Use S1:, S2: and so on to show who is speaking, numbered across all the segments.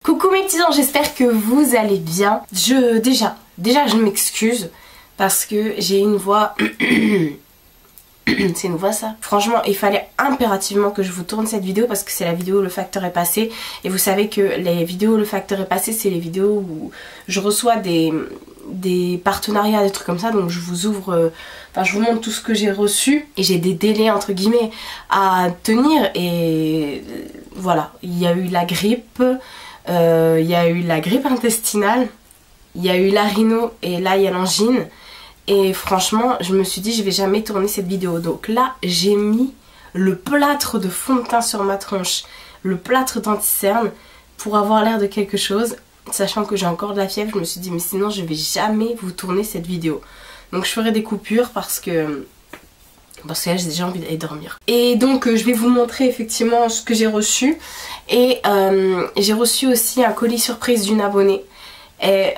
S1: Coucou mes petits anges, j'espère que vous allez bien. Déjà je m'excuse parce que j'ai une voix... C'est une voix ça. Franchement il fallait impérativement que je vous tourne cette vidéo parce que c'est la vidéo où le facteur est passé. Et vous savez que les vidéos où le facteur est passé, c'est les vidéos où je reçois des partenariats, des trucs comme ça. Donc je vous ouvre, je vous montre tout ce que j'ai reçu. Et j'ai des délais entre guillemets à tenir. Et voilà, il y a eu la grippe, il y a eu la grippe intestinale, il y a eu la rhino et là il y a l'angine. Et franchement je me suis dit je vais jamais tourner cette vidéo. Donc là j'ai mis le plâtre de fond de teint sur ma tronche, le plâtre d'anti-cerne pour avoir l'air de quelque chose. Sachant que j'ai encore de la fièvre, je me suis dit mais sinon je vais jamais vous tourner cette vidéo. Donc je ferai des coupures parce que là j'ai déjà envie d'aller dormir. Et donc je vais vous montrer effectivement ce que j'ai reçu. Et j'ai reçu aussi un colis surprise d'une abonnée. Et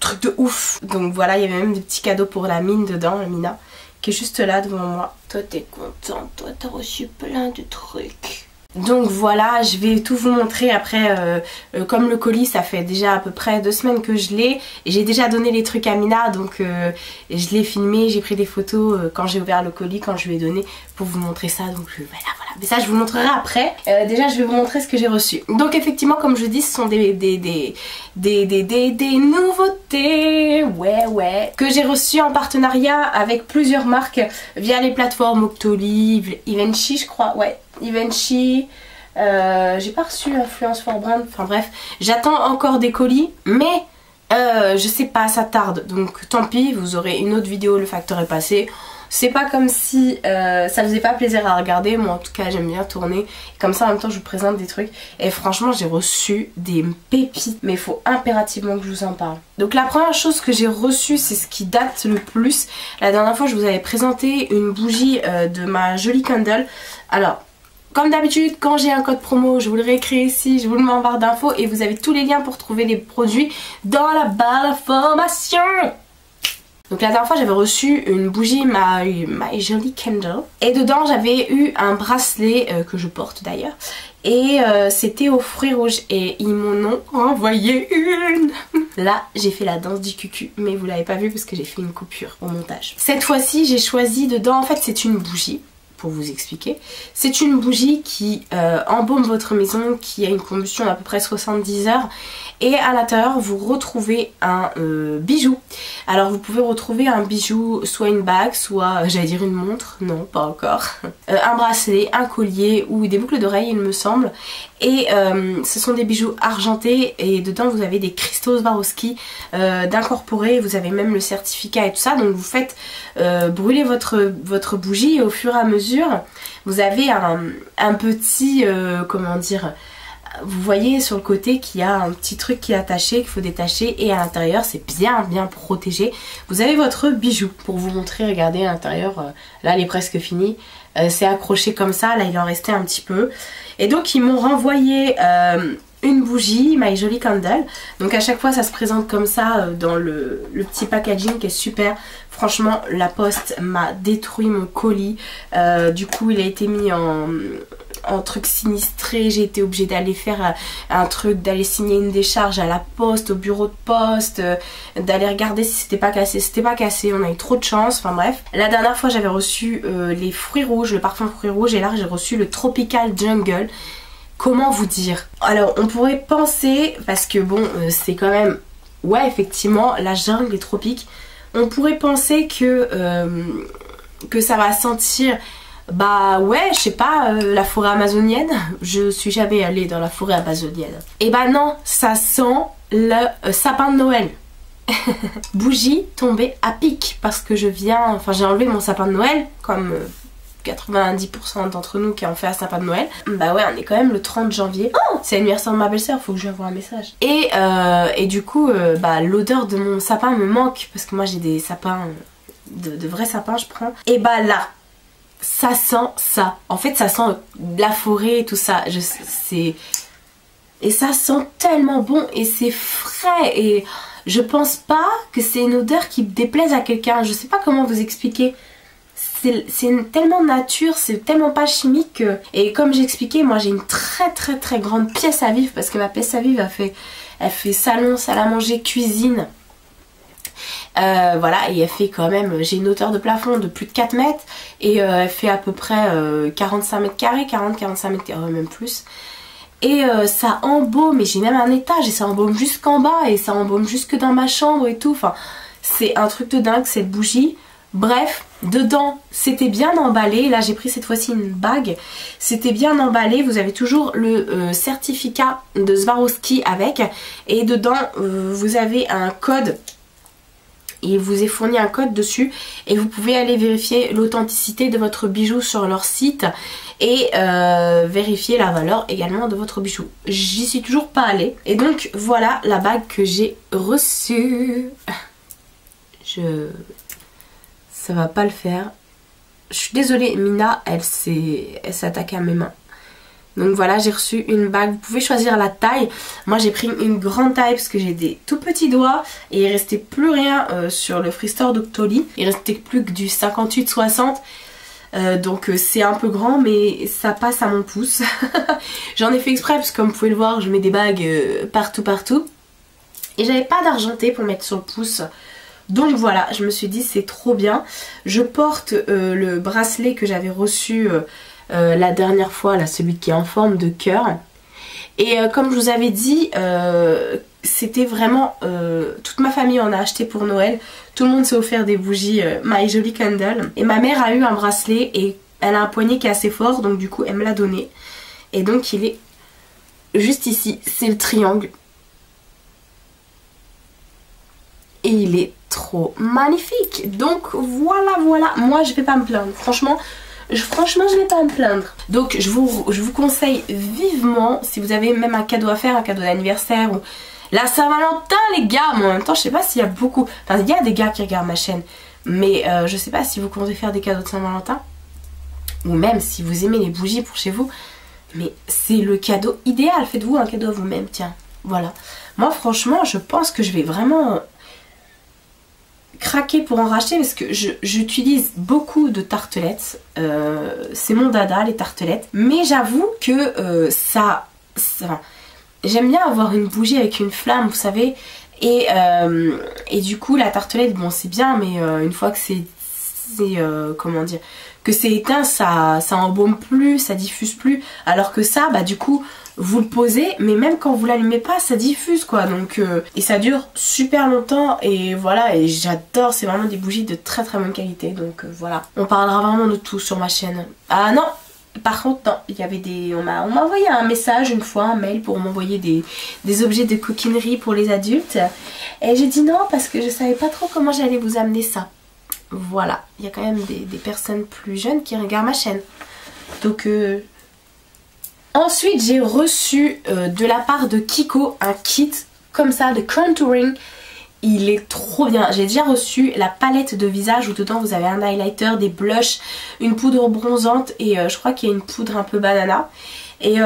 S1: truc de ouf. Donc voilà, il y avait même des petits cadeaux pour la mine dedans, la Mina, qui est juste là devant moi. Toi t'es contente, toi t'as reçu plein de trucs. Donc voilà, je vais tout vous montrer après. Comme le colis ça fait déjà à peu près 2 semaines que je l'ai, et j'ai déjà donné les trucs à Mina, donc je l'ai filmé, j'ai pris des photos quand j'ai ouvert le colis, quand je lui ai donné, pour vous montrer ça. Donc voilà, mais ça je vous montrerai après. Déjà je vais vous montrer ce que j'ai reçu. Donc effectivement comme je dis, ce sont des nouveautés, ouais, que j'ai reçu en partenariat avec plusieurs marques via les plateformes Octoly, Evenchi je crois, ouais, Evenchi. J'ai pas reçu Influence for Brand, enfin bref, j'attends encore des colis, mais je sais pas, ça tarde, donc tant pis, vous aurez une autre vidéo, le facteur est passé. C'est pas comme si ça faisait pas plaisir à regarder, moi en tout cas j'aime bien tourner, comme ça en même temps je vous présente des trucs. Et franchement j'ai reçu des pépites, mais il faut impérativement que je vous en parle. Donc la première chose que j'ai reçue, c'est ce qui date le plus. La dernière fois je vous avais présenté une bougie de ma jolie candle. Alors comme d'habitude, quand j'ai un code promo, je vous le réécris ici, je vous le mets en barre d'infos et vous avez tous les liens pour trouver les produits dans la barre d'information. Donc la dernière fois j'avais reçu une bougie My Jolie Candle, et dedans j'avais eu un bracelet que je porte d'ailleurs, et c'était aux fruits rouges et ils m'en ont envoyé une. Là j'ai fait la danse du cucu, mais vous l'avez pas vu parce que j'ai fait une coupure au montage. Cette fois-ci j'ai choisi dedans, en fait c'est une bougie. Pour vous expliquer, c'est une bougie qui embaume votre maison, qui a une combustion d'à peu près 70 heures, et à l'intérieur vous retrouvez un bijou. Alors vous pouvez retrouver un bijou, soit une bague, soit j'allais dire une montre, non pas encore, un bracelet, un collier ou des boucles d'oreilles il me semble. Et ce sont des bijoux argentés et dedans vous avez des cristaux Swarovski d'incorporer, vous avez même le certificat et tout ça. Donc vous faites brûler votre bougie et au fur et à mesure vous avez un petit, comment dire, vous voyez sur le côté qu'il y a un petit truc qui est attaché, qu'il faut détacher, et à l'intérieur c'est bien protégé. Vous avez votre bijou. Pour vous montrer, regardez à l'intérieur, là elle est presque finie, c'est accroché comme ça, là il en restait un petit peu. Et donc ils m'ont renvoyé une bougie, My Jolie Candle. Donc à chaque fois ça se présente comme ça dans le petit packaging qui est super. Franchement la poste m'a détruit mon colis. Du coup il a été mis en truc sinistré. J'ai été obligée d'aller faire un truc, d'aller signer une décharge à la poste, au bureau de poste, d'aller regarder si c'était pas cassé. C'était pas cassé, on a eu trop de chance, enfin bref. La dernière fois j'avais reçu les fruits rouges, le parfum fruits rouges, et là j'ai reçu le Tropical Jungle. Comment vous dire? Alors on pourrait penser, parce que bon c'est quand même, ouais effectivement la jungle, les tropiques, on pourrait penser que ça va sentir, bah ouais je sais pas, la forêt amazonienne. Je suis jamais allée dans la forêt amazonienne. Et bah non, ça sent le sapin de Noël. Bougie tombée à pic, parce que j'ai enlevé mon sapin de Noël comme 90% d'entre nous qui ont fait un sapin de Noël. Bah ouais, on est quand même le 30 janvier. Oh, c'est l'anniversaire de ma belle-sœur, faut que je lui envoie un message. Et du coup, bah l'odeur de mon sapin me manque, parce que moi j'ai des sapins, de vrais sapins je prends. Et bah là, ça sent ça. En fait ça sent la forêt et tout ça. Et ça sent tellement bon et c'est frais, et je pense pas que c'est une odeur qui déplaise à quelqu'un. Je sais pas comment vous expliquer. c'est tellement nature, c'est tellement pas chimique que... Et comme j'expliquais, moi j'ai une très grande pièce à vivre parce que ma pièce à vivre elle fait salon, salle à manger, cuisine. Voilà, et elle fait quand même, j'ai une hauteur de plafond de plus de 4 mètres et elle fait à peu près 45 mètres carrés, 40-45 mètres carrés, même plus. Et ça embaume, et j'ai même un étage et ça embaume jusqu'en bas et ça embaume jusque dans ma chambre et tout. Enfin, c'est un truc de dingue cette bougie. Bref, dedans c'était bien emballé. Là j'ai pris cette fois-ci une bague. C'était bien emballé. Vous avez toujours le certificat de Swarovski avec. Et dedans vous avez un code. Il vous est fourni un code dessus et vous pouvez aller vérifier l'authenticité de votre bijou sur leur site et vérifier la valeur également de votre bijou. J'y suis toujours pas allée. Et donc voilà la bague que j'ai reçue. Ça va pas le faire. Je suis désolée, Mina, elle s'attaque à mes mains. Donc voilà, j'ai reçu une bague. Vous pouvez choisir la taille. Moi j'ai pris une grande taille parce que j'ai des tout petits doigts. Et il restait plus rien sur le Freestore d'Octoly. Il restait plus que du 58-60. Donc c'est un peu grand mais ça passe à mon pouce. J'en ai fait exprès parce que comme vous pouvez le voir, je mets des bagues partout. Et j'avais pas d'argenté pour mettre sur le pouce. Donc voilà, je me suis dit c'est trop bien. Je porte le bracelet que j'avais reçu la dernière fois, là, celui qui est en forme de cœur. Et comme je vous avais dit, c'était vraiment... toute ma famille en a acheté pour Noël. Tout le monde s'est offert des bougies My Jolly Candle. Et ma mère a eu un bracelet et elle a un poignet qui est assez fort, donc du coup elle me l'a donné. Et donc il est juste ici, c'est le triangle. Et il est trop magnifique. Donc voilà, moi je vais pas me plaindre. Franchement je vais pas me plaindre. Donc je vous conseille vivement, si vous avez même un cadeau à faire, un cadeau d'anniversaire ou la Saint-Valentin les gars. Moi en même temps je sais pas s'il y a beaucoup, enfin il y a des gars qui regardent ma chaîne, mais je sais pas si vous comptez faire des cadeaux de Saint-Valentin ou même si vous aimez les bougies pour chez vous. Mais c'est le cadeau idéal, faites-vous un cadeau à vous-même, tiens, voilà. Moi franchement je pense que je vais vraiment craquer pour en racheter parce que j'utilise beaucoup de tartelettes. C'est mon dada les tartelettes. Mais j'avoue que j'aime bien avoir une bougie avec une flamme, vous savez. Et du coup la tartelette, bon c'est bien, mais une fois que c'est comment dire, que c'est éteint, ça embaume plus, ça diffuse plus. Alors que ça, bah du coup vous le posez, mais même quand vous l'allumez pas, ça diffuse quoi. Donc et ça dure super longtemps et voilà, et j'adore, c'est vraiment des bougies de très bonne qualité. Donc voilà, on parlera vraiment de tout sur ma chaîne. Ah non, par contre non, il y avait on m'a envoyé un message une fois, un mail pour m'envoyer des objets de coquinerie pour les adultes. Et j'ai dit non parce que je savais pas trop comment j'allais vous amener ça. Voilà, il y a quand même des personnes plus jeunes qui regardent ma chaîne. Donc ensuite j'ai reçu de la part de Kiko un kit comme ça de contouring. Il est trop bien. J'ai déjà reçu la palette de visage où dedans vous avez un highlighter, des blushs, une poudre bronzante et je crois qu'il y a une poudre un peu banana et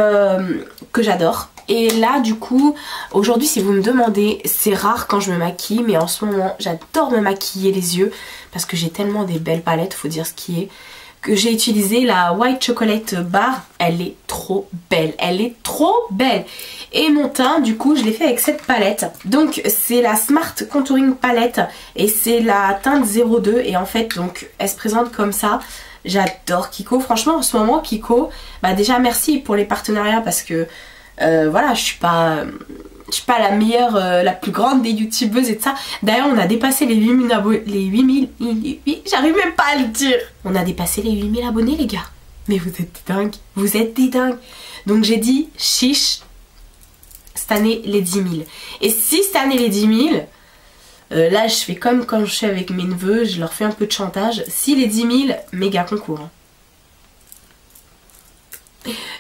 S1: que j'adore. Et là du coup aujourd'hui, si vous me demandez, c'est rare quand je me maquille, mais en ce moment j'adore me maquiller les yeux parce que j'ai tellement des belles palettes, faut dire ce qui est, que j'ai utilisé la White Chocolate Bar. Elle est trop belle, elle est trop belle. Et mon teint du coup je l'ai fait avec cette palette. Donc c'est la Smart Contouring Palette et c'est la teinte 02 et en fait donc elle se présente comme ça. J'adore Kiko, franchement en ce moment Kiko, bah déjà merci pour les partenariats parce que voilà, je suis pas la meilleure, la plus grande des youtubeuses et de ça. D'ailleurs on a dépassé les 8000 abonnés, j'arrive même pas à le dire. On a dépassé les 8000 abonnés les gars. Mais vous êtes des dingues, vous êtes des dingues. Donc j'ai dit chiche, cette année les 10 000. Et si cette année les 10 000, là je fais comme quand je suis avec mes neveux, je leur fais un peu de chantage. Si les 10 000, méga concours hein.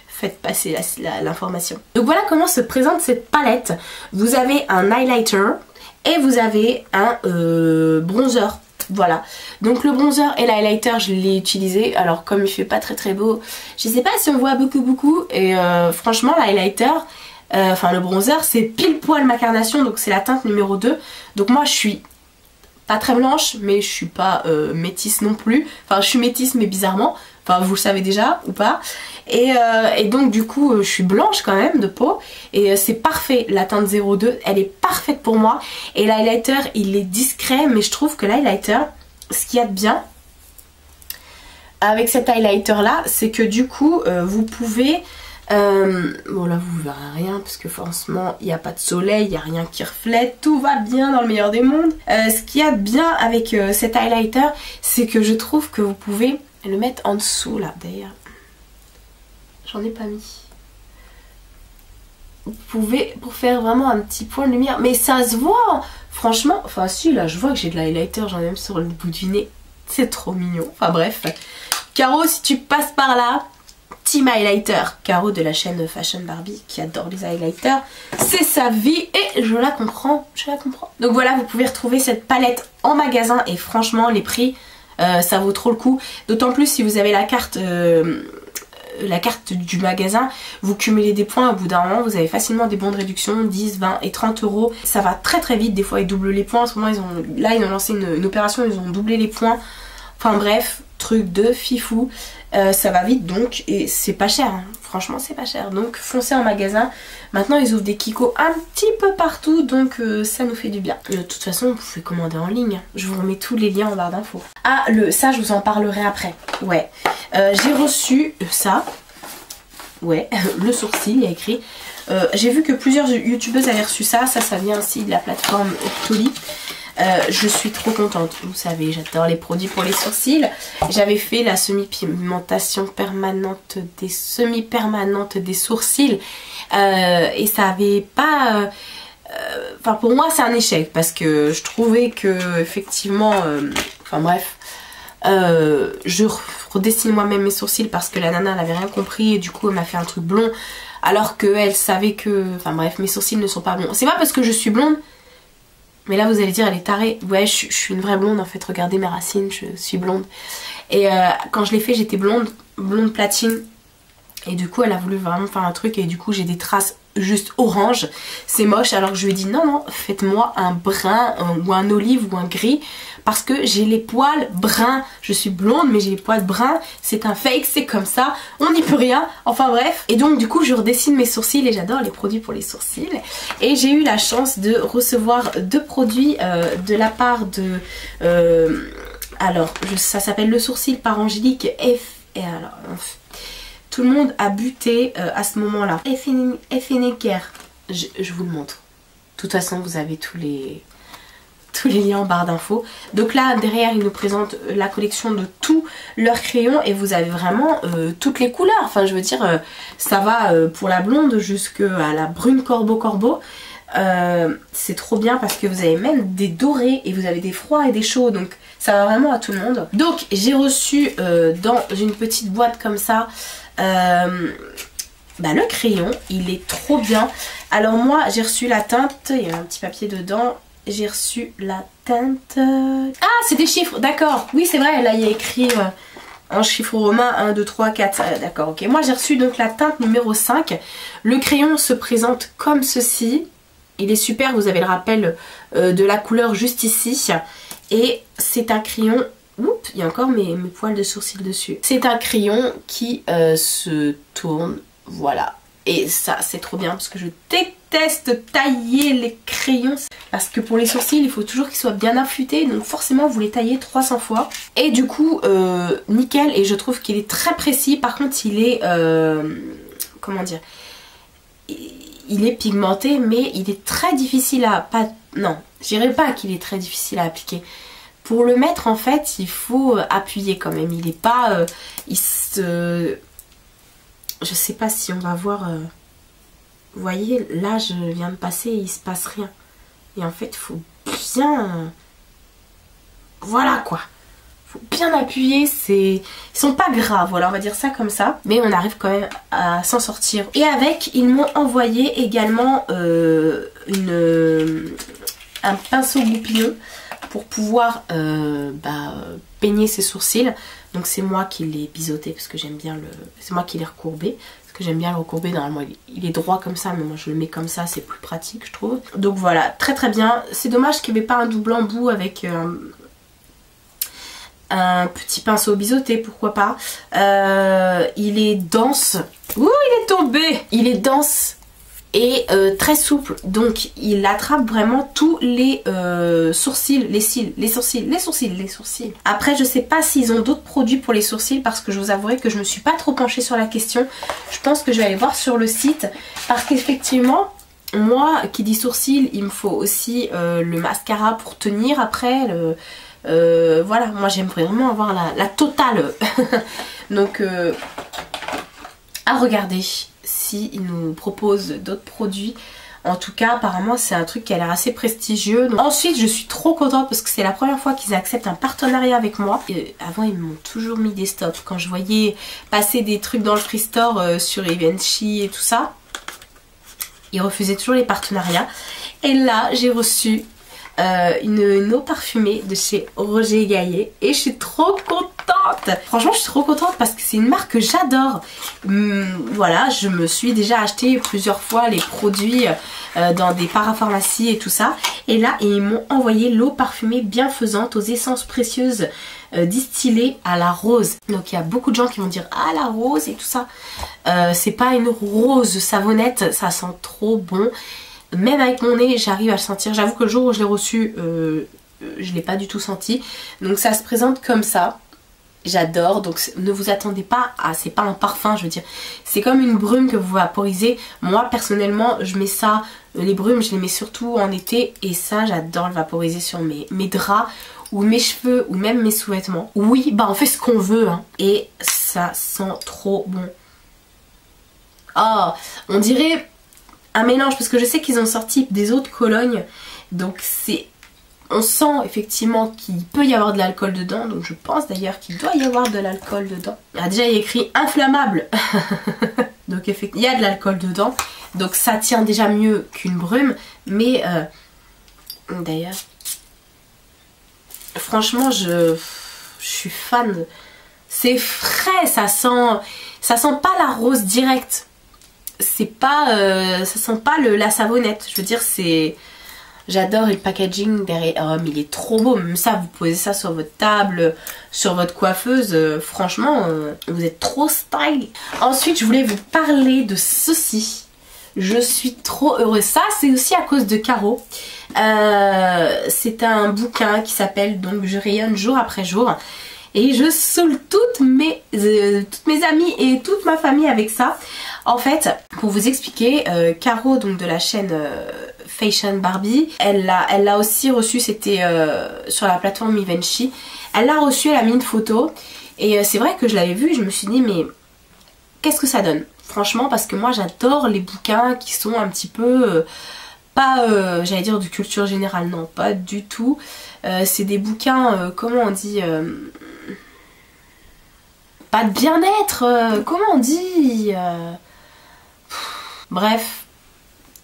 S1: Faites passer l'information. Donc voilà comment se présente cette palette. Vous avez un highlighter et vous avez un bronzer. Voilà. Donc le bronzer et l'highlighter je l'ai utilisé. Alors comme il fait pas très beau, je sais pas si on voit beaucoup. Et franchement l'highlighter, enfin le bronzer c'est pile poil ma carnation. Donc c'est la teinte numéro 2. Donc moi je suis pas très blanche, mais je suis pas métisse non plus. Enfin, je suis métisse, mais bizarrement. Enfin, vous le savez déjà ou pas. Et donc, du coup, je suis blanche quand même de peau. Et c'est parfait. La teinte 02, elle est parfaite pour moi. Et l'highlighter, il est discret. Mais je trouve que l'highlighter, ce qu'il y a de bien avec cet highlighter là, c'est que du coup, vous pouvez... bon là vous verrez rien parce que franchement il n'y a pas de soleil, il n'y a rien qui reflète, tout va bien dans le meilleur des mondes. Ce qu'il y a de bien avec cet highlighter, c'est que je trouve que vous pouvez le mettre en dessous là. D'ailleurs j'en ai pas mis. Vous pouvez, pour faire vraiment un petit point de lumière, mais ça se voit franchement. Enfin si, là je vois que j'ai de l'highlighter, j'en ai même sur le bout du nez. C'est trop mignon. Enfin bref, Caro, si tu passes par là, Team Highlighter, Caro de la chaîne Fashion Barbie qui adore les highlighters, c'est sa vie et je la comprends, Donc voilà, vous pouvez retrouver cette palette en magasin et franchement les prix, ça vaut trop le coup. D'autant plus si vous avez la carte du magasin, vous cumulez des points, au bout d'un moment vous avez facilement des bons de réduction, 10, 20 et 30 euros. Ça va très très vite, des fois ils doublent les points, en ce moment ils ont lancé une opération, ils ont doublé les points. Enfin bref, truc de fifou, ça va vite donc et c'est pas cher, hein. Franchement c'est pas cher, donc foncez en magasin. Maintenant ils ouvrent des Kiko un petit peu partout donc ça nous fait du bien. De toute façon vous pouvez commander en ligne, je vous remets tous les liens en barre d'infos. Ah ça je vous en parlerai après, ouais. J'ai reçu ça, ouais, le sourcil il y a écrit. J'ai vu que plusieurs youtubeuses avaient reçu ça, ça vient aussi de la plateforme Octoly. Je suis trop contente, vous savez j'adore les produits pour les sourcils. J'avais fait la semi-pigmentation permanente des sourcils et ça avait pas... Enfin pour moi c'est un échec parce que je trouvais que effectivement... Enfin bref... je redessine moi-même mes sourcils parce que la nana n'avait rien compris et du coup elle m'a fait un truc blond alors qu'elle savait que... Enfin bref, mes sourcils ne sont pas blonds. C'est pas parce que je suis blonde. Mais là vous allez dire elle est tarée. Ouais je suis une vraie blonde en fait, regardez mes racines, je suis blonde. Et quand je l'ai fait j'étais blonde platine. Et du coup elle a voulu vraiment faire un truc et du coup j'ai des traces juste orange. C'est moche alors que je lui ai dit non faites-moi un brun ou un olive ou un gris. Parce que j'ai les poils bruns, je suis blonde mais j'ai les poils bruns, c'est un fake, c'est comme ça, on n'y peut rien, enfin bref. Et donc du coup je redessine mes sourcils et j'adore les produits pour les sourcils. Et j'ai eu la chance de recevoir 2 produits de la part de... ça s'appelle le sourcil par Angélique F. Et alors, tout le monde a buté à ce moment-là. Effenecker, je vous le montre. De toute façon vous avez tous les liens en barre d'infos. Donc là derrière ils nous présentent la collection de tous leurs crayons et vous avez vraiment toutes les couleurs. Enfin je veux dire ça va pour la blonde jusqu'à la brune corbeau. C'est trop bien parce que vous avez même des dorés et vous avez des froids et des chauds, donc ça va vraiment à tout le monde. Donc j'ai reçu dans une petite boîte comme ça le crayon, il est trop bien. Alors moi j'ai reçu la teinte, il y a un petit papier dedans. J'ai reçu la teinte... Ah, c'est des chiffres, d'accord. Oui, c'est vrai, là, il y a écrit en chiffres romains 1, 2, 3, 4. D'accord, ok. Moi, j'ai reçu donc la teinte numéro 5. Le crayon se présente comme ceci. Il est super, vous avez le rappel de la couleur juste ici. Et c'est un crayon... Oups, il y a encore mes poils de sourcils dessus. C'est un crayon qui se tourne, voilà. Et ça, c'est trop bien parce que je déteste tailler les crayons. Parce que pour les sourcils, il faut toujours qu'ils soient bien affûtés. Donc forcément, vous les taillez 300 fois. Et du coup, nickel. Et je trouve qu'il est très précis. Par contre, il est... comment dire, il est pigmenté, mais il est très difficile à... Non, je dirais pas qu'il est très difficile à appliquer. Pour le mettre, en fait, il faut appuyer quand même. Il est pas... Je sais pas si on va voir... Vous voyez, là, je viens de passer et il se passe rien. Et en fait, il faut bien... Voilà, quoi. Faut bien appuyer, ils sont pas gras, voilà, on va dire ça comme ça. Mais on arrive quand même à s'en sortir. Et avec, ils m'ont envoyé également un pinceau goupilleux pour pouvoir peigner ses sourcils. Donc c'est moi qui l'ai biseauté parce que j'aime bien le... C'est moi qui l'ai recourbé. parce que j'aime bien le recourber. Normalement il est droit comme ça, mais moi je le mets comme ça, c'est plus pratique je trouve. Donc voilà, très très bien. C'est dommage qu'il n'y avait pas un double embout avec un petit pinceau biseauté, pourquoi pas. Il est dense. Ouh, il est tombé. Il est dense et très souple, donc il attrape vraiment tous les sourcils, les cils, les sourcils. Après je sais pas s'ils ont d'autres produits pour les sourcils, parce que je vous avouerai que je me suis pas trop penchée sur la question. Je pense que je vais aller voir sur le site, parce qu'effectivement moi qui dis sourcils, il me faut aussi le mascara pour tenir après voilà, moi j'aime vraiment avoir la totale. Donc à regarder si ils nous proposent d'autres produits. En tout cas apparemment c'est un truc qui a l'air assez prestigieux. Donc, ensuite je suis trop contente parce que c'est la première fois qu'ils acceptent un partenariat avec moi. Et avant ils m'ont toujours mis des stops. Quand je voyais passer des trucs dans le Free Store sur Givenchy et tout ça, ils refusaient toujours les partenariats. Et là j'ai reçu une eau parfumée de chez Roger Gaillet et je suis trop contente. Franchement je suis trop contente parce que c'est une marque que j'adore. Voilà, je me suis déjà acheté plusieurs fois les produits dans des parapharmacies et tout ça, et là ils m'ont envoyé l'eau parfumée bienfaisante aux essences précieuses distillées à la rose. Donc il y a beaucoup de gens qui vont dire ah la rose et tout ça, c'est pas une rose savonnette, ça sent trop bon. Même avec mon nez j'arrive à le sentir. J'avoue que le jour où je l'ai reçu je l'ai pas du tout senti. Donc ça se présente comme ça. J'adore. Donc ne vous attendez pas à... c'est pas un parfum, je veux dire. C'est comme une brume que vous vaporisez. Moi personnellement je mets ça. Les brumes je les mets surtout en été. Et ça j'adore le vaporiser sur mes draps ou mes cheveux ou même mes sous-vêtements. Oui bah on fait ce qu'on veut hein. Et ça sent trop bon. Oh on dirait... un mélange, parce que je sais qu'ils ont sorti des eaux de Cologne, donc c'est, on sent effectivement qu'il peut y avoir de l'alcool dedans, donc je pense d'ailleurs qu'il doit y avoir de l'alcool dedans. Ah, déjà il y a écrit inflammable donc effectivement il y a de l'alcool dedans, donc ça tient déjà mieux qu'une brume, mais d'ailleurs franchement je suis fan, c'est frais, ça sent pas la rose directe. C'est pas ça sent pas la savonnette, je veux dire c'est, j'adore le packaging derrière. Oh mais il est trop beau, même ça vous posez ça sur votre table, sur votre coiffeuse, franchement vous êtes trop style. Ensuite je voulais vous parler de ceci, je suis trop heureuse, ça c'est aussi à cause de Caro. C'est un bouquin qui s'appelle donc Je rayonne jour après jour. Et je saoule toutes mes amies et toute ma famille avec ça. En fait, pour vous expliquer, Caro donc de la chaîne Fashion Barbie, elle l'a aussi reçu, c'était sur la plateforme Givenchy. Elle l'a reçu, elle a mis une photo. Et c'est vrai que je l'avais vu et je me suis dit mais qu'est-ce que ça donne? Franchement parce que moi j'adore les bouquins qui sont un petit peu... pas j'allais dire de culture générale, non pas du tout. C'est des bouquins, comment on dit... pas de bien-être, comment on dit bref,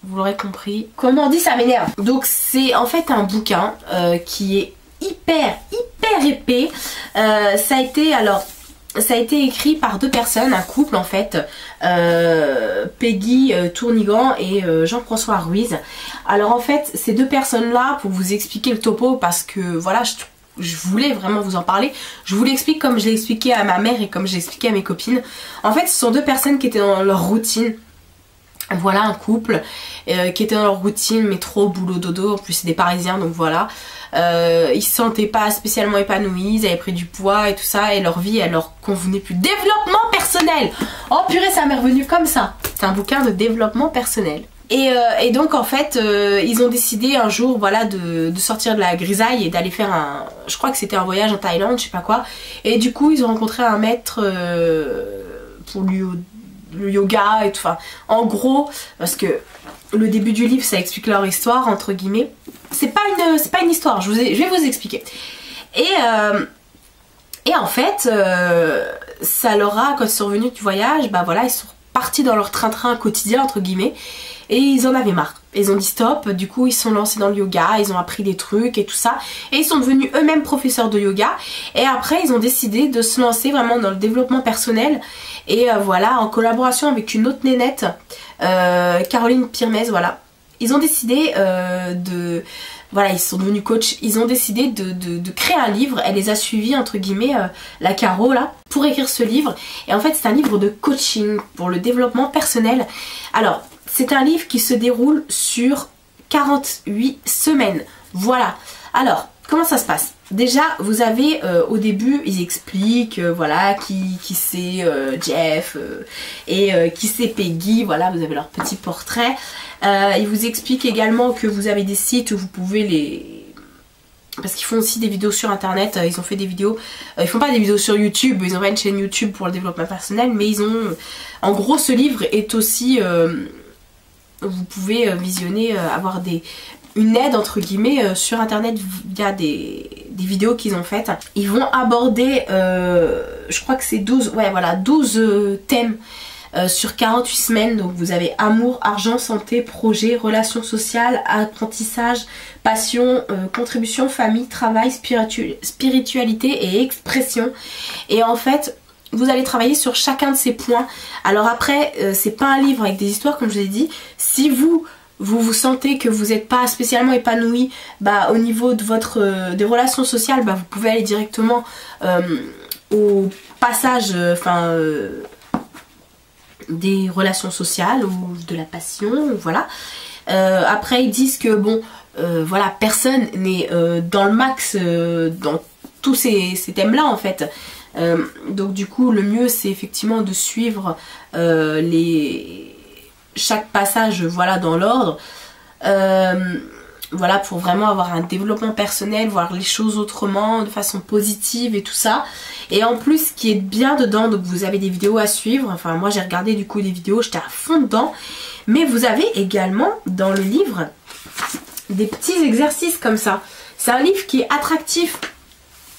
S1: vous l'aurez compris. Comment on dit, ça m'énerve. Donc c'est en fait un bouquin qui est hyper épais. Ça a été écrit par deux personnes, un couple en fait, Peggy Tournigan et Jean-François Ruiz. Alors en fait ces deux personnes là, pour vous expliquer le topo, parce que voilà je voulais vraiment vous en parler. Je vous l'explique comme je l'ai expliqué à ma mère et comme je l'ai expliqué à mes copines. En fait, ce sont deux personnes qui étaient dans leur routine. Voilà, un couple qui était dans leur routine, mais trop boulot dodo. En plus, c'est des Parisiens, donc voilà. Ils se sentaient pas spécialement épanouis, ils avaient pris du poids et tout ça, et leur vie, elle leur convenait plus. Développement personnel! Oh purée, ça m'est revenu comme ça. C'est un bouquin de développement personnel. Et donc en fait ils ont décidé un jour voilà de sortir de la grisaille et d'aller faire un, je crois que c'était un voyage en Thaïlande, je sais pas quoi, et du coup ils ont rencontré un maître pour le yoga et tout, enfin en gros, parce que le début du livre ça explique leur histoire entre guillemets, c'est pas une histoire, je vais vous expliquer. Et en fait ça leur a, quand ils sont revenus du voyage, bah voilà, ils sont partis dans leur train-train quotidien entre guillemets. Et ils en avaient marre. Ils ont dit stop, du coup ils se sont lancés dans le yoga, ils ont appris des trucs et tout ça. Et ils sont devenus eux-mêmes professeurs de yoga. Et après ils ont décidé de se lancer vraiment dans le développement personnel. Et voilà, en collaboration avec une autre nénette, Caroline Pirmez, voilà. Ils ont décidé voilà, ils sont devenus coachs, ils ont décidé de créer un livre. Elle les a suivis, entre guillemets, la Caro là, pour écrire ce livre. Et en fait c'est un livre de coaching pour le développement personnel. Alors, c'est un livre qui se déroule sur 48 semaines. Voilà. Alors, comment ça se passe? Déjà, vous avez au début, ils expliquent voilà qui c'est Jeff et qui c'est Peggy. Voilà, vous avez leur petit portrait. Ils vous expliquent également que vous avez des sites où vous pouvez les... Parce qu'ils font aussi des vidéos sur internet, ils ont fait des vidéos, ils font pas des vidéos sur YouTube, ils ont pas une chaîne YouTube pour le développement personnel, mais ils ont... En gros, ce livre est aussi... vous pouvez visionner, avoir une aide entre guillemets sur internet via des vidéos qu'ils ont faites. Ils vont aborder, je crois que c'est 12, ouais voilà, 12 thèmes sur 48 semaines. Donc vous avez amour, argent, santé, projet, relations sociales, apprentissage, passion, contribution, famille, travail, spiritualité et expression. Et en fait, vous allez travailler sur chacun de ces points. Alors après, c'est pas un livre avec des histoires comme je vous ai dit. Si vous sentez que vous n'êtes pas spécialement épanoui au niveau de des relations sociales, vous pouvez aller directement au passage des relations sociales ou de la passion, voilà. Après ils disent que bon, voilà, personne n'est dans le max dans tous ces thèmes là en fait. Donc du coup le mieux c'est effectivement de suivre chaque passage, voilà, dans l'ordre, voilà, pour vraiment avoir un développement personnel, voir les choses autrement, de façon positive et tout ça. Et en plus ce qui est bien dedans, donc vous avez des vidéos à suivre, enfin moi j'ai regardé du coup des vidéos, j'étais à fond dedans, mais vous avez également dans le livre des petits exercices comme ça. C'est un livre qui est attractif.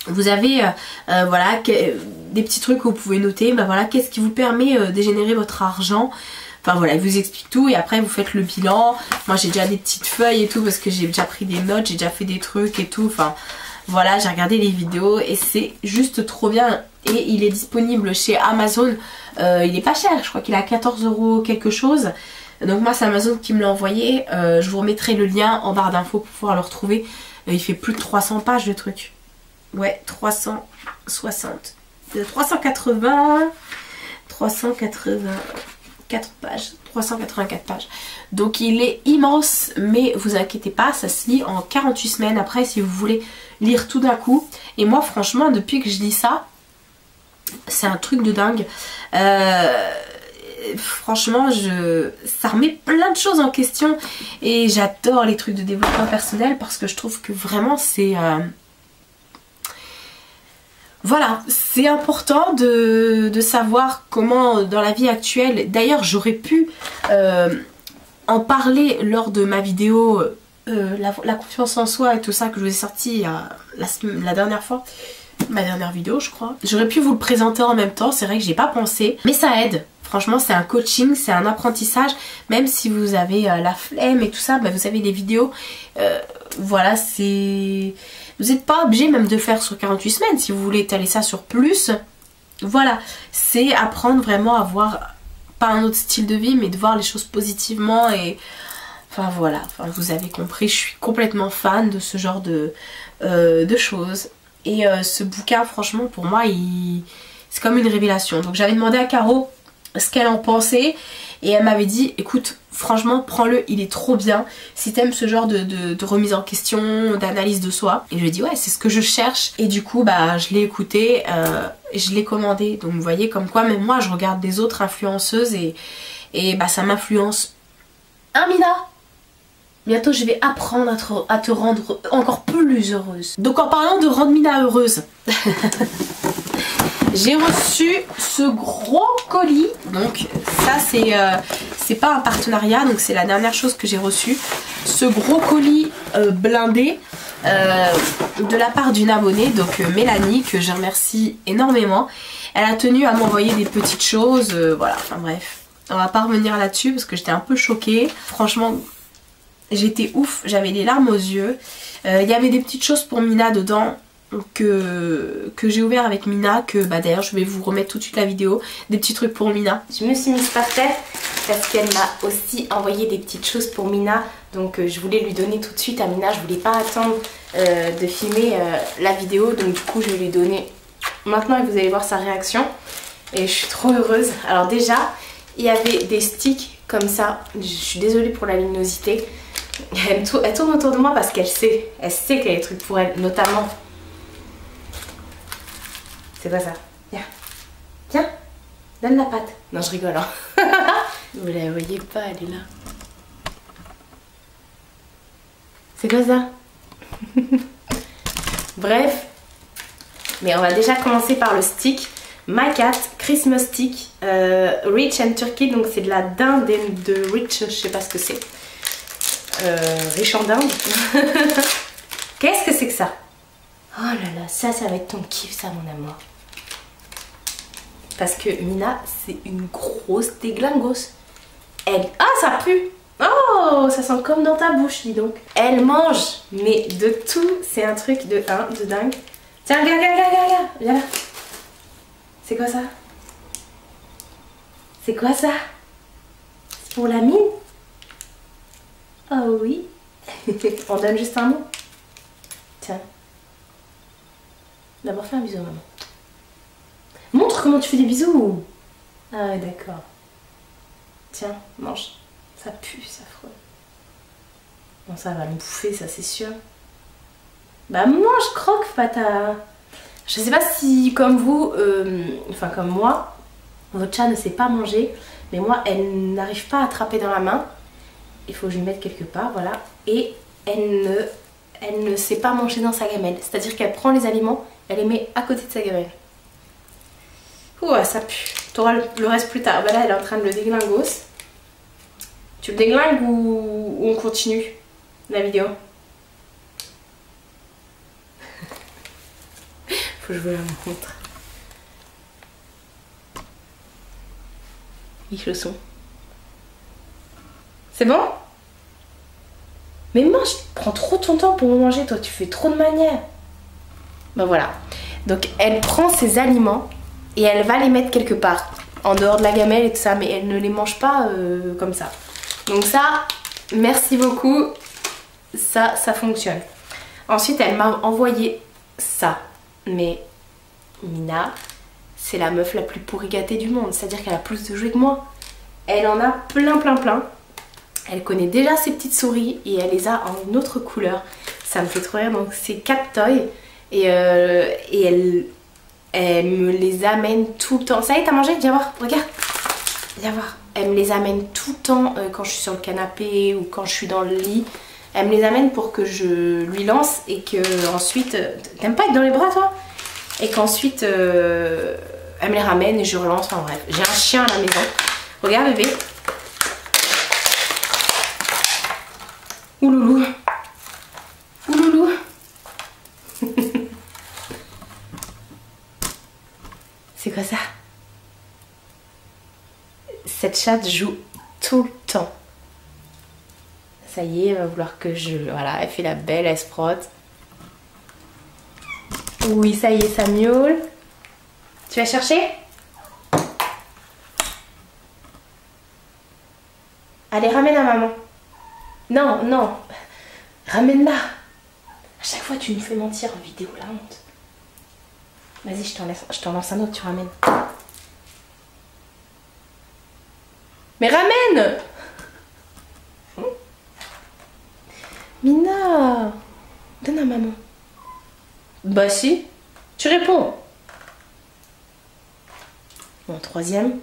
S1: Vous avez voilà, des petits trucs que vous pouvez noter, voilà, qu'est-ce qui vous permet de générer votre argent. Enfin voilà, il vous explique tout et après vous faites le bilan. Moi j'ai déjà des petites feuilles et tout parce que j'ai déjà pris des notes, j'ai déjà fait des trucs et tout. Enfin voilà, j'ai regardé les vidéos et c'est juste trop bien. Et il est disponible chez Amazon. Il est pas cher, je crois qu'il est à 14 € quelque chose. Donc moi c'est Amazon qui me l'a envoyé. Je vous remettrai le lien en barre d'infos pour pouvoir le retrouver. Il fait plus de 300 pages le truc. Ouais, 360. 384 pages. 384 pages. Donc il est immense, mais vous inquiétez pas, ça se lit en 48 semaines. Après, si vous voulez lire tout d'un coup. Et moi, franchement, depuis que je lis ça, c'est un truc de dingue. Franchement, ça remet plein de choses en question. Et j'adore les trucs de développement personnel parce que je trouve que vraiment c'est... Voilà, c'est important de savoir comment dans la vie actuelle, d'ailleurs j'aurais pu en parler lors de ma vidéo la confiance en soi et tout ça que je vous ai sorti la dernière fois, ma dernière vidéo je crois. J'aurais pu vous le présenter en même temps, c'est vrai que j'ai pas pensé, mais ça aide. Franchement c'est un coaching, c'est un apprentissage, même si vous avez la flemme et tout ça, vous avez des vidéos, voilà, c'est... Vous n'êtes pas obligé même de faire sur 48 semaines si vous voulez étaler ça sur plus. Voilà, c'est apprendre vraiment à voir, pas un autre style de vie, mais de voir les choses positivement et... Enfin voilà, vous avez compris, je suis complètement fan de ce genre de choses. Et ce bouquin, franchement, pour moi, c'est comme une révélation. Donc j'avais demandé à Caro ce qu'elle en pensait et elle m'avait dit, écoute, franchement prends-le, il est trop bien si t'aimes ce genre de remise en question, d'analyse de soi. Et je lui ai dit ouais, c'est ce que je cherche. Et du coup je l'ai écouté, je l'ai commandé. Donc vous voyez comme quoi même moi je regarde des autres influenceuses et ça m'influence. Mina, bientôt je vais apprendre à te rendre encore plus heureuse. Donc en parlant de rendre Mina heureuse j'ai reçu ce gros colis. Donc ça c'est pas un partenariat, donc c'est la dernière chose que j'ai reçue. Ce gros colis blindé de la part d'une abonnée, donc Mélanie, que je remercie énormément. Elle a tenu à m'envoyer des petites choses, voilà, enfin bref. On va pas revenir là-dessus parce que j'étais un peu choquée. Franchement, J'étais ouf, j'avais les larmes aux yeux. Il y avait des petites choses pour Mina dedans que j'ai ouvert avec Mina, que bah d'ailleurs je vais vous remettre tout de suite la vidéo, des petits trucs pour Mina. Je me suis mise par terre parce qu'elle m'a aussi envoyé des petites choses pour Mina, donc je voulais lui donner tout de suite à Mina, je voulais pas attendre de filmer la vidéo, donc du coup je vais lui donner maintenant et vous allez voir sa réaction et je suis trop heureuse. Alors déjà il y avait des sticks comme ça, je suis désolée pour la luminosité, elle tourne autour de moi parce qu'elle sait qu'il y a des trucs pour elle, notamment. C'est pas ça. Viens. Viens. Donne la patte. Non, je rigole. Hein. Vous la voyez pas, elle est là. C'est quoi ça? Bref. Mais on va déjà commencer par le stick. My Cat Christmas Stick. Rich and Turkey. Donc c'est de la dinde de Rich. Je sais pas ce que c'est. Rich en dinde. Qu'est-ce que c'est que ça? Oh là là, ça va être ton kiff ça mon amour. Parce que Mina c'est une grosse déglingos. Elle... Ah ça pue. Oh ça sent comme dans ta bouche dis donc. Elle mange mais de tout. C'est un truc de dingue. Tiens regarde. Viens là. C'est quoi ça? C'est quoi ça? C'est pour la mine? Oh oui. On donne juste un mot. Tiens. D'abord fais un bisou maman. Montre comment tu fais des bisous. Ah ouais d'accord. Tiens, mange. Ça pue, ça affreux. Bon ça va me bouffer ça c'est sûr. Bah mange, croque pata. Je sais pas si comme vous, enfin comme moi, votre chat ne sait pas manger. Mais moi elle n'arrive pas à attraper dans la main. Il faut que je lui mette quelque part, voilà. Et elle ne sait pas manger dans sa gamelle. C'est-à-dire qu'elle prend les aliments, elle les met à côté de sa gamelle. Ouh, ça pue. Tu auras le reste plus tard. Bah là, elle est en train de le déglingos. Tu le déglingues ou on continue la vidéo? Faut que je vous la montre. Les chaussons. C'est bon? Mais mange, prends trop ton temps pour manger, toi tu fais trop de manières. Ben voilà. Donc elle prend ses aliments et elle va les mettre quelque part. En dehors de la gamelle et tout ça, mais elle ne les mange pas comme ça. Donc ça, merci beaucoup. Ça fonctionne. Ensuite elle m'a envoyé ça. Mais Mina, c'est la meuf la plus pourri gâtée du monde. C'est-à-dire qu'elle a plus de jouets que moi. Elle en a plein. Elle connaît déjà ses petites souris et elle les a en une autre couleur. Ça me fait trop rire. Donc c'est Cat Toy et elle me les amène tout le temps. Ça y est, t'as mangé? Viens voir, regarde. Viens voir. Elle me les amène tout le temps quand je suis sur le canapé ou quand je suis dans le lit. Elle me les amène pour que je lui lance et que ensuite... T'aimes pas être dans les bras toi? Et qu'ensuite elle me les ramène et je relance. Enfin bref, j'ai un chien à la maison. Regarde bébé. Ouloulou. Ouloulou. C'est quoi ça? Cette chatte joue tout le temps. Ça y est, elle va vouloir que je... Voilà, elle fait la belle, elle se frotte. Oui, ça y est, ça miaule. Tu vas chercher? Allez, ramène à maman. Non, non. Ramène-la. À chaque fois, tu nous fais mentir en vidéo, la honte. Vas-y, je t'en lance un autre, tu ramènes. Mais ramène! Mina! Donne à maman. Bah si. Tu réponds. Bon, troisième.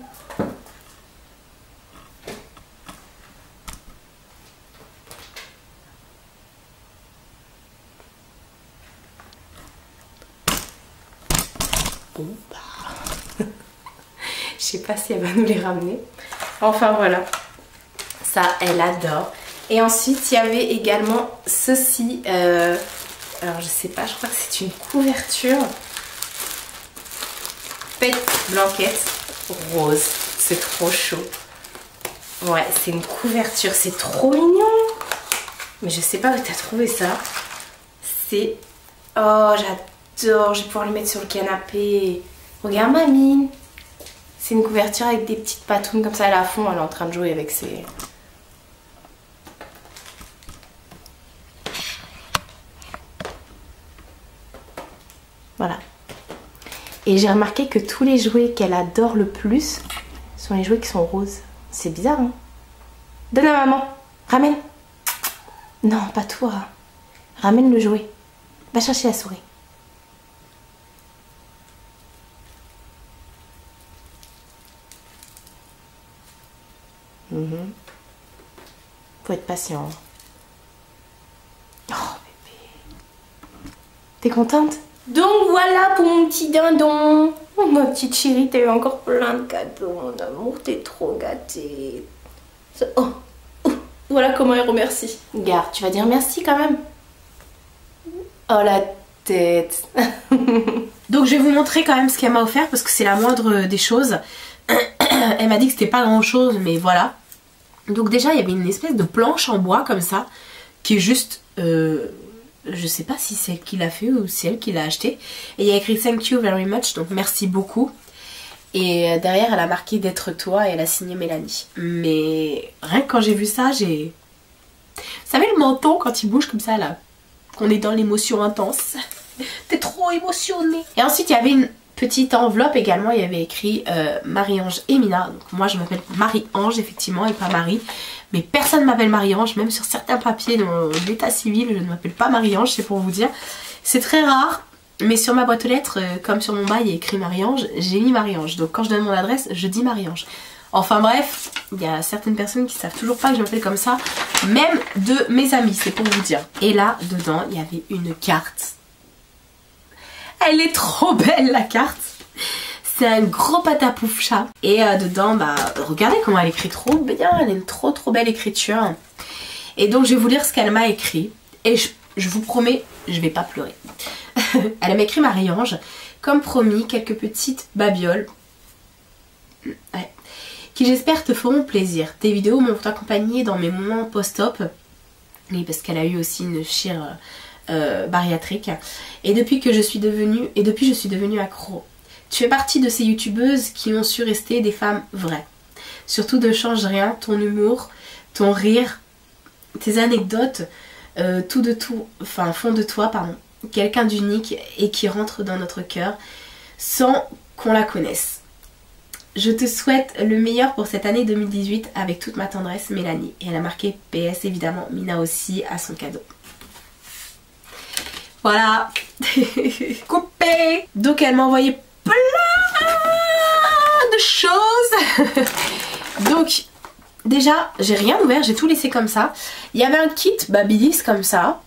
S1: Bon bah... Je sais pas si elle va nous les ramener. Enfin voilà. Ça, elle adore. Et ensuite, il y avait également ceci. Alors je sais pas, je crois que c'est une couverture. Pet blanquette rose. C'est trop chaud. Ouais, c'est une couverture. C'est trop mignon. Mais je sais pas où t'as trouvé ça. C'est... Oh, j'adore. Je vais pouvoir le mettre sur le canapé. Regarde ma mine. C'est une couverture avec des petites patounes comme ça. Elle est à fond, elle est en train de jouer avec ses... Voilà. Et j'ai remarqué que tous les jouets qu'elle adore le plus sont les jouets qui sont roses. C'est bizarre, hein? Donne à maman. Ramène. Non, pas toi. Ramène le jouet. Va chercher la souris. Faut être patient. Oh bébé. T'es contente? Donc voilà pour mon petit dindon. Oh ma petite chérie, t'as eu encore plein de cadeaux. Mon amour, t'es trop gâtée. Oh. Voilà comment elle remercie. Regarde, tu vas dire merci quand même. Oh la tête. Donc je vais vous montrer quand même ce qu'elle m'a offert parce que c'est la moindre des choses. Elle m'a dit que c'était pas grand chose, mais voilà. Donc déjà il y avait une espèce de planche en bois comme ça, qui est juste... je sais pas si c'est elle qui l'a fait ou si c'est elle qui l'a acheté. Et il y a écrit thank you very much, donc merci beaucoup. Et derrière elle a marqué d'être toi et elle a signé Mélanie. Mais rien que quand j'ai vu ça, j'ai... Vous savez le menton quand il bouge comme ça là, qu'on est dans l'émotion intense. T'es trop émotionnée. Et ensuite il y avait une petite enveloppe également, il y avait écrit Marie-Ange et Mina. Donc moi je m'appelle Marie-Ange effectivement et pas Marie. Mais personne ne m'appelle Marie-Ange, même sur certains papiers de l'état civil, je ne m'appelle pas Marie-Ange, c'est pour vous dire. C'est très rare, mais sur ma boîte aux lettres, comme sur mon bail il y a écrit Marie-Ange, j'ai mis Marie-Ange. Donc quand je donne mon adresse, je dis Marie-Ange. Enfin bref, il y a certaines personnes qui savent toujours pas que je m'appelle comme ça, même de mes amis, c'est pour vous dire. Et là, dedans, il y avait une carte. Elle est trop belle la carte. C'est un gros patapouf chat. Et dedans, bah, regardez comment elle écrit trop bien. Elle a une trop belle écriture. Et donc, je vais vous lire ce qu'elle m'a écrit. Et je vous promets, je vais pas pleurer. Elle m'a écrit Marie-Ange. Comme promis, quelques petites babioles. Ouais. Qui j'espère te feront plaisir. Tes vidéos m'ont accompagnée dans mes moments post-op. Oui, parce qu'elle a eu aussi une chire bariatrique. Et depuis je suis devenue accro. Tu fais partie de ces youtubeuses qui ont su rester des femmes vraies. Surtout ne change rien, ton humour, ton rire, tes anecdotes, font de toi, quelqu'un d'unique et qui rentre dans notre cœur sans qu'on la connaisse. Je te souhaite le meilleur pour cette année 2018 avec toute ma tendresse, Mélanie. Et elle a marqué PS évidemment, Mina aussi a son cadeau. Voilà. Coupé. Donc elle m'a envoyé plein de choses. Donc déjà j'ai rien ouvert, j'ai tout laissé comme ça. Il y avait un kit Babyliss comme ça.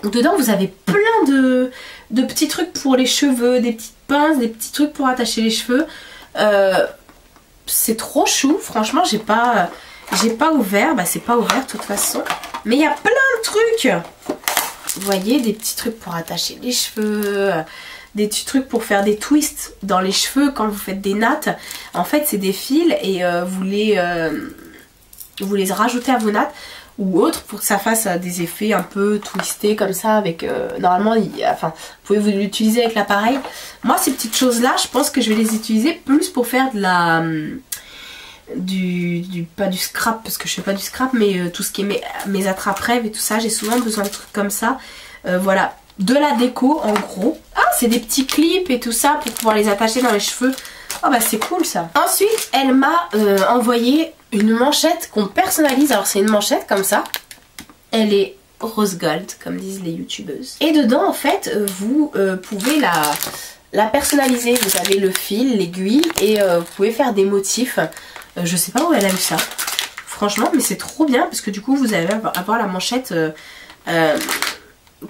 S1: Dedans vous avez plein de petits trucs pour les cheveux, des petites pinces, des petits trucs pour attacher les cheveux. C'est trop chou, franchement j'ai pas ouvert, bah c'est pas ouvert de toute façon. Mais il y a plein de trucs. Vous voyez, des petits trucs pour attacher les cheveux, des petits trucs pour faire des twists dans les cheveux quand vous faites des nattes. En fait c'est des fils et vous les rajoutez à vos nattes ou autres pour que ça fasse des effets un peu twistés comme ça avec normalement vous pouvez vous l'utiliser avec l'appareil. Moi ces petites choses là je pense que je vais les utiliser plus pour faire de la pas du scrap parce que je fais pas du scrap, mais tout ce qui est mes attrape-rêves et tout ça, j'ai souvent besoin de trucs comme ça. Voilà, de la déco en gros. Ah, c'est des petits clips et tout ça pour pouvoir les attacher dans les cheveux. Oh bah c'est cool ça. Ensuite elle m'a envoyé une manchette qu'on personnalise. Alors c'est une manchette comme ça, elle est rose gold comme disent les youtubeuses. Et dedans en fait vous pouvez la personnaliser. Vous avez le fil, l'aiguille et vous pouvez faire des motifs. Je sais pas où elle a eu ça franchement, mais c'est trop bien parce que du coup vous allez avoir la manchette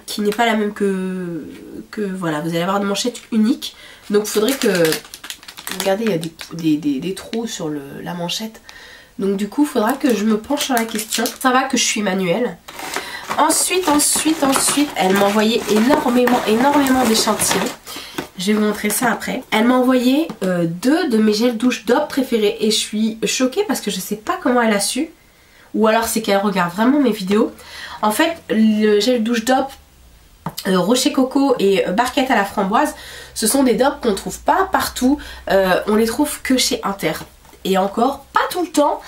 S1: qui n'est pas la même que voilà, vous allez avoir une manchette unique. Donc il faudrait que, regardez, il y a des trous sur la manchette. Donc du coup il faudra que je me penche sur la question. Ça va que je suis manuelle. Ensuite elle m'a envoyé énormément d'échantillons. Je vais vous montrer ça après. Elle m'a envoyé 2 de mes gels douche DOP préférés. Et je suis choquée parce que je sais pas comment elle a su. ou alors c'est qu'elle regarde vraiment mes vidéos. En fait, le gel douche DOP Rocher Coco et Barquette à la framboise, ce sont des DOP qu'on ne trouve pas partout, on les trouve que chez Inter. Et encore, pas tout le temps.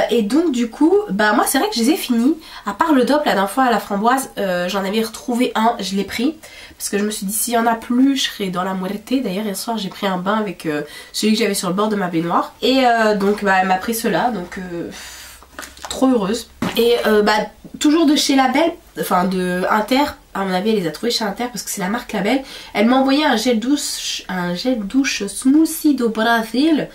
S1: Et donc du coup, bah moi c'est vrai que je les ai finis. À part le DOP la dernière fois à la framboise, j'en avais retrouvé un, je l'ai pris. Parce que je me suis dit s'il y en a plus, je serais dans la muerte. D'ailleurs hier soir j'ai pris un bain avec celui que j'avais sur le bord de ma baignoire. Et donc bah elle m'a pris ceux-là, donc trop heureuse. Et bah toujours de chez Label, enfin de Inter, à mon avis elle les a trouvés chez Inter parce que c'est la marque Label. Elle m'a envoyé un gel douche smoothie do Brasil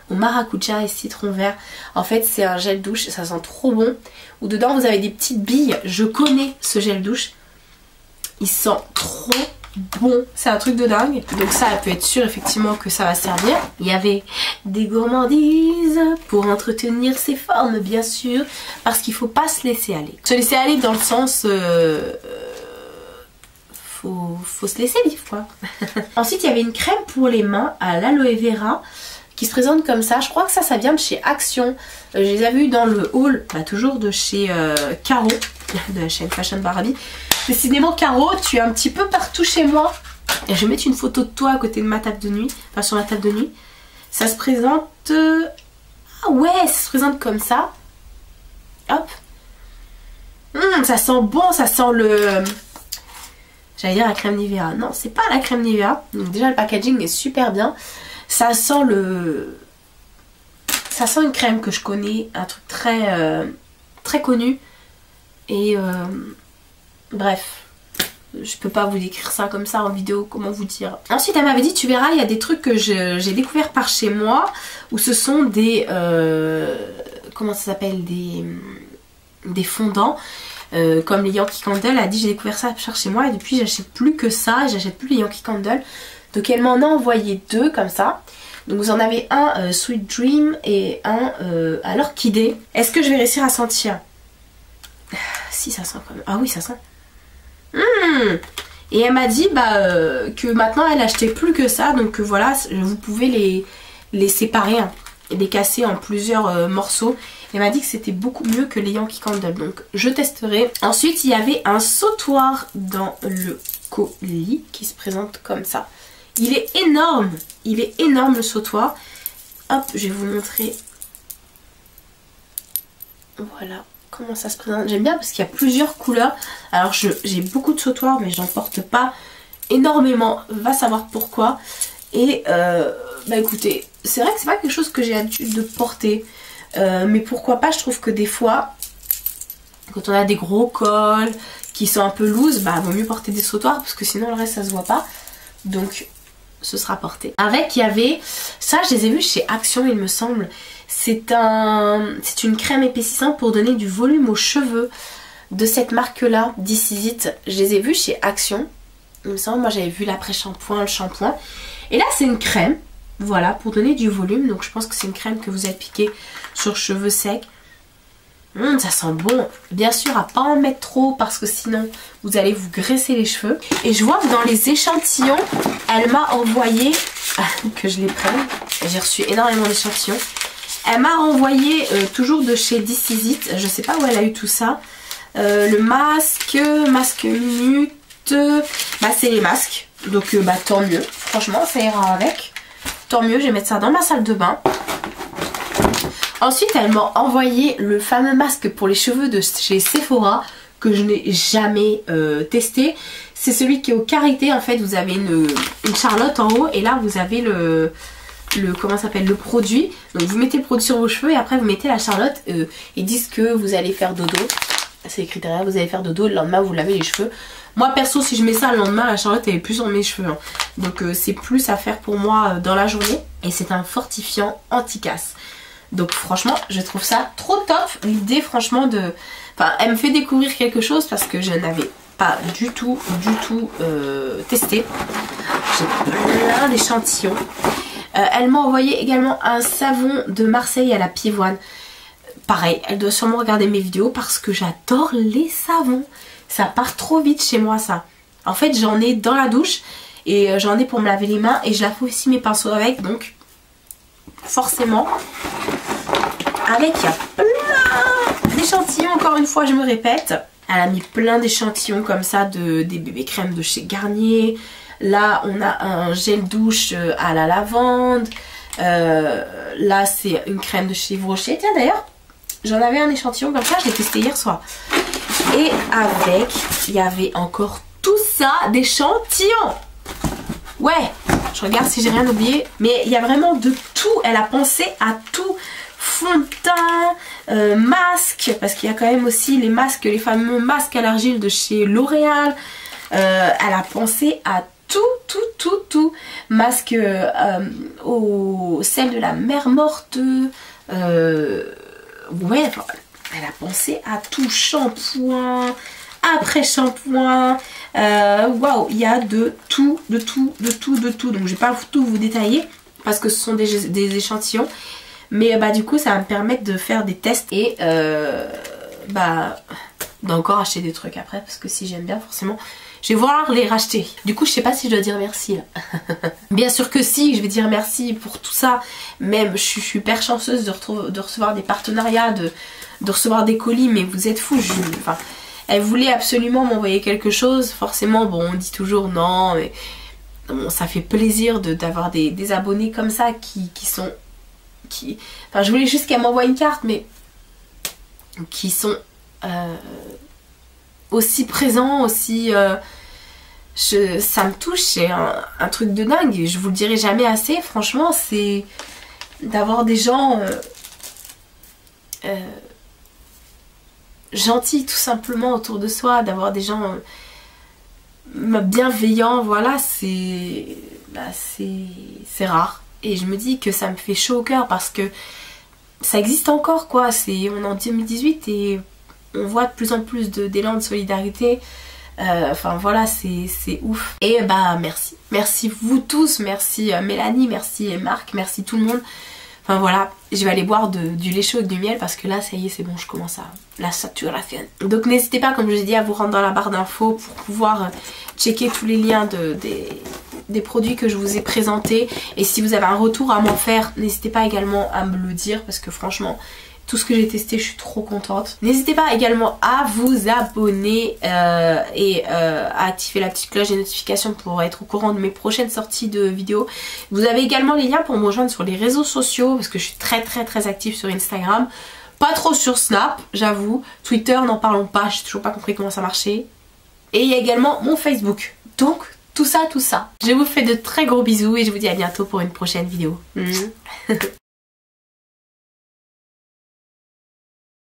S1: au maracuja et citron vert. En fait c'est un gel douche, ça sent trop bon. Où dedans vous avez des petites billes. Je connais ce gel douche. Il sent trop bon. C'est un truc de dingue. Donc ça, elle peut être sûre effectivement que ça va servir. Il y avait des gourmandises pour entretenir ses formes bien sûr. Parce qu'il faut pas se laisser aller. Se laisser aller dans le sens... faut se laisser vivre quoi. Ensuite il y avait une crème pour les mains à l'aloe vera qui se présente comme ça. Je crois que ça vient de chez Action. Je les avais vus dans le haul, bah, toujours de chez Caro, de la chaîne Fashion Barbie. Décidément Caro, tu es un petit peu partout chez moi. Et je vais mettre une photo de toi à côté de ma table de nuit, enfin sur ma table de nuit. Ça se présente... Ah ouais, ça se présente comme ça. Hop. Ça sent bon, ça sent le... J'allais dire la crème Nivea. Non, c'est pas la crème Nivea. Donc déjà le packaging est super bien. Ça sent le... Ça sent une crème que je connais. Un truc très, très connu. Et... Bref. Je peux pas vous décrire ça comme ça en vidéo, comment vous dire. Ensuite elle m'avait dit, tu verras, il y a des trucs que j'ai découvert par chez moi. Où ce sont des... comment ça s'appelle, des fondants. Comme les Yankee Candle, elle a dit j'ai découvert ça par chez moi et depuis j'achète plus que ça, j'achète plus les Yankee Candle. Donc elle m'en a envoyé deux comme ça. Donc vous en avez un Sweet Dream et un à l'orchidée. Est-ce que je vais réussir à sentir? Si ça sent quand même. Ah oui ça sent. Et elle m'a dit bah, que maintenant elle achetait plus que ça. Donc voilà, vous pouvez les séparer, hein, et les casser en plusieurs morceaux. Elle m'a dit que c'était beaucoup mieux que les Yankee Candle. Donc je testerai. Ensuite il y avait un sautoir dans le colis qui se présente comme ça. Il est énorme. Il est énorme le sautoir. Hop, je vais vous montrer. Voilà comment ça se présente. J'aime bien parce qu'il y a plusieurs couleurs. Alors j'ai beaucoup de sautoirs mais j'en porte pas énormément. Va savoir pourquoi. Et bah écoutez, c'est vrai que c'est pas quelque chose que j'ai l'habitude de porter. Mais pourquoi pas, je trouve que des fois, quand on a des gros cols qui sont un peu loose, bah vaut mieux porter des sautoirs parce que sinon le reste ça se voit pas. Donc ce sera porté. Avec il y avait, ça je les ai vus chez Action il me semble. C'est une crème épaississante pour donner du volume aux cheveux de cette marque là, This Is It. Je les ai vus chez Action. Il me semble, moi j'avais vu l'après-shampoing, le shampoing. Et là c'est une crème. Voilà, pour donner du volume. Donc je pense que c'est une crème que vous appliquez sur cheveux secs. Ça sent bon. Bien sûr, à pas en mettre trop parce que sinon vous allez vous graisser les cheveux. Et je vois que dans les échantillons, elle m'a envoyé... que je les prenne. J'ai reçu énormément d'échantillons. Elle m'a envoyé toujours de chez This Is It. Je sais pas où elle a eu tout ça. Le masque minute. Bah c'est les masques. Donc bah tant mieux. Franchement, ça ira avec. Tant mieux, je vais mettre ça dans ma salle de bain. Ensuite, elle m'a envoyé le fameux masque pour les cheveux de chez Sephora que je n'ai jamais testé. C'est celui qui est au karité. En fait, vous avez une charlotte en haut et là, vous avez comment ça s'appelle, le produit. Donc, vous mettez le produit sur vos cheveux et après, vous mettez la charlotte. Ils disent que vous allez faire dodo. C'est écrit derrière, vous allez faire dodo. Le lendemain, vous lavez les cheveux. Moi perso si je mets ça le lendemain la charlotte elle est plus sur mes cheveux hein. Donc c'est plus à faire pour moi dans la journée. Et c'est un fortifiant anti-casse. Donc franchement je trouve ça trop top. L'idée franchement de... Enfin elle me fait découvrir quelque chose parce que je n'avais pas du tout testé. J'ai plein d'échantillons. Elle m'a envoyé également un savon de Marseille à la pivoine. Pareil, elle doit sûrement regarder mes vidéos parce que j'adore les savons. Ça part trop vite chez moi ça. En fait j'en ai dans la douche et j'en ai pour me laver les mains et je lave aussi mes pinceaux avec. Donc forcément avec il y a échantillons, encore une fois je me répète. Elle a mis plein d'échantillons comme ça des bébés crèmes de chez Garnier. Là on a un gel douche à la lavande. Là c'est une crème de chez Yves Rocher. Tiens d'ailleurs j'en avais un échantillon comme ça, je l'ai testé hier soir. Et avec, il y avait encore tout ça d'échantillons. Ouais, je regarde si j'ai rien oublié. Mais il y a vraiment de tout. Elle a pensé à tout. Fond de teint, masque. Parce qu'il y a quand même aussi les masques, les fameux masques à l'argile de chez L'Oréal. Elle a pensé à tout. Masque au sel de la mer morte. Ouais, enfin, elle a pensé à tout. Shampoing, après shampoing. Waouh, il y a de tout. Donc je vais pas tout vous détailler parce que ce sont des échantillons. Mais bah du coup ça va me permettre de faire des tests et d'encore acheter des trucs après. Parce que si j'aime bien forcément je vais vouloir les racheter. Du coup je sais pas si je dois dire merci là. Bien sûr que si, je vais dire merci pour tout ça. Même je suis hyper chanceuse de recevoir des partenariats, de recevoir des colis. Mais vous êtes fous, enfin, elle voulait absolument m'envoyer quelque chose. Forcément bon on dit toujours non. Mais bon, ça fait plaisir d'avoir des abonnés comme ça qui sont... Enfin je voulais juste qu'elle m'envoie une carte mais qui sont aussi présents, aussi ça me touche, c'est un truc de dingue, je vous le dirai jamais assez. Franchement c'est d'avoir des gens gentils tout simplement autour de soi, d'avoir des gens bienveillants, voilà, c'est rare. Et je me dis que ça me fait chaud au cœur parce que ça existe encore quoi. On est en 2018 et on voit de plus en plus d'élan de solidarité. Enfin voilà, c'est ouf. Et bah merci. Merci vous tous, merci Mélanie, merci Marc, merci tout le monde. Enfin voilà, je vais aller boire du lait chaud avec du miel parce que là ça y est c'est bon, je commence à la saturation. Donc n'hésitez pas comme je vous ai dit à vous rendre dans la barre d'infos pour pouvoir checker tous les liens des produits que je vous ai présentés. Et si vous avez un retour à m'en faire, n'hésitez pas également à me le dire parce que franchement tout ce que j'ai testé je suis trop contente. N'hésitez pas également à vous abonner et à activer la petite cloche des notifications pour être au courant de mes prochaines sorties de vidéos. Vous avez également les liens pour me rejoindre sur les réseaux sociaux parce que je suis très active sur Instagram. Pas trop sur Snap, j'avoue. Twitter, n'en parlons pas, j'ai toujours pas compris comment ça marchait. Et il y a également mon Facebook. Donc tout ça. Je vous fais de très gros bisous et je vous dis à bientôt pour une prochaine vidéo.